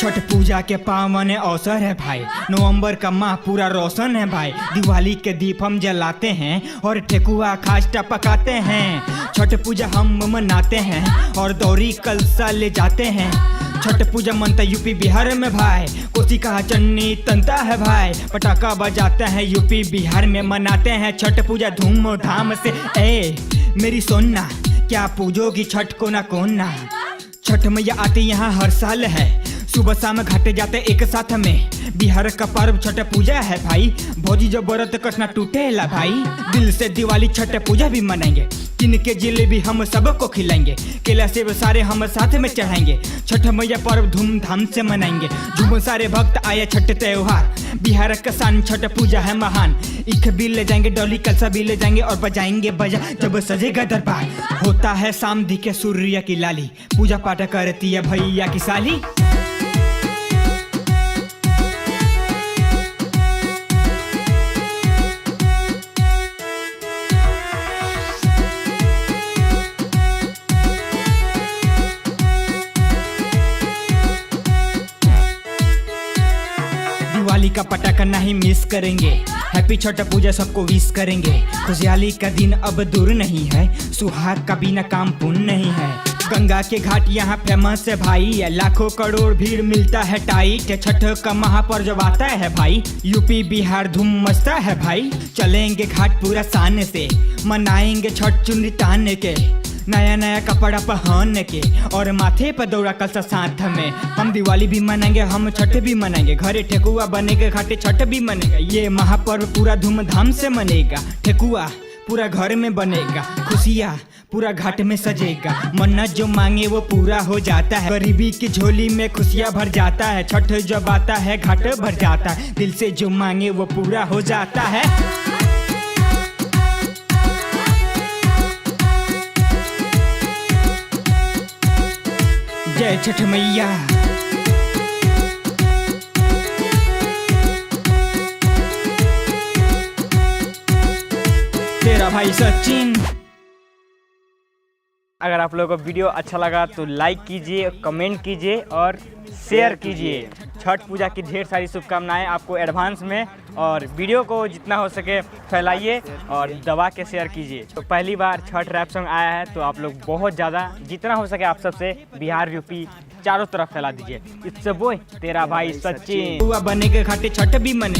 छठ पूजा के पावन अवसर है भाई, नवंबर का माह पूरा रोशन है भाई। दिवाली के दीप हम जलाते हैं और ठेकुआ खास्टा पकाते हैं। छठ पूजा हम मनाते हैं और दौरी कलसा ले जाते हैं। छठ पूजा मनता यूपी बिहार में भाई, कोसी का चन्नी तनता है भाई। पटाखा बजाते हैं यूपी बिहार में, मनाते हैं छठ पूजा धूमधाम से। ए मेरी सोना, क्या पूजोगी छठ को ना कोना। छठ मैया आती यहाँ हर साल है, सुबह शाम घाटे जाते एक साथ में। बिहार का पर्व छठ पूजा है भाई, भौजी जो व्रत कसना टूटेला भाई। दिल से दिवाली छठ पूजा भी मनाएंगे, किन के जिलेबी हम सबको खिलाएंगे। केला सेब सारे हम साथ में चढ़ाएंगे, छठ मैया पर्व धूमधाम से मनाएंगे। झूम सारे भक्त आए छठ त्योहार, बिहार का शान छठ पूजा है महान। इख भी ले जाएंगे, डोली कलसा भी ले जाएंगे और बजाएंगे बजा जब सजेगा दरबार। होता है शाम दिखे सूर्य की लाली, पूजा पाठ करती है भैया की साली। दिवाली का पटाखा नहीं मिस करेंगे, हैप्पी छठ पूजा सबको विश करेंगे। खुशहाली का दिन अब दूर नहीं है, सुहाग का बिना काम पूर्ण नहीं है। गंगा के घाट यहाँ फेमस है भाई, लाखों करोड़ भीड़ मिलता है टाइट। छठ का महापर्व आता है भाई, यूपी बिहार धूम मचता है भाई। चलेंगे घाट पूरा शान से, मनाएंगे छठ चुनरी तान के। नया नया कपड़ा पहन के और माथे पर दौड़ा कलसा साथ में। हम दिवाली भी मनाएंगे, हम छठ भी मनाएंगे। घरे ठेकुआ बनेगा, घाटे छठ भी मनेगा। ये महापर्व पूरा धूमधाम से मनेगा। ठेकुआ पूरा घर में बनेगा, खुशियाँ पूरा घाट में सजेगा। मन्नत जो मांगे वो पूरा हो जाता है, गरीबी की झोली में खुशियाँ भर जाता है। छठ जब आता है घाट भर जाता है, दिल से जो मांगे वो पूरा हो जाता है। जय छठ मैया। तेरा भाई सचिन। अगर आप लोगों को वीडियो अच्छा लगा तो लाइक कीजिए, कमेंट कीजिए और शेयर कीजिए। छठ पूजा की ढेर सारी शुभकामनाएं आपको एडवांस में, और वीडियो को जितना हो सके फैलाइए और दबा के शेयर कीजिए। तो पहली बार छठ रैप सॉन्ग आया है तो आप लोग बहुत ज़्यादा जितना हो सके आप सबसे बिहार यूपी चारों तरफ फैला दीजिए। इससे बोय तेरा भाई सचिन। बने के घाटे छठ भी मने।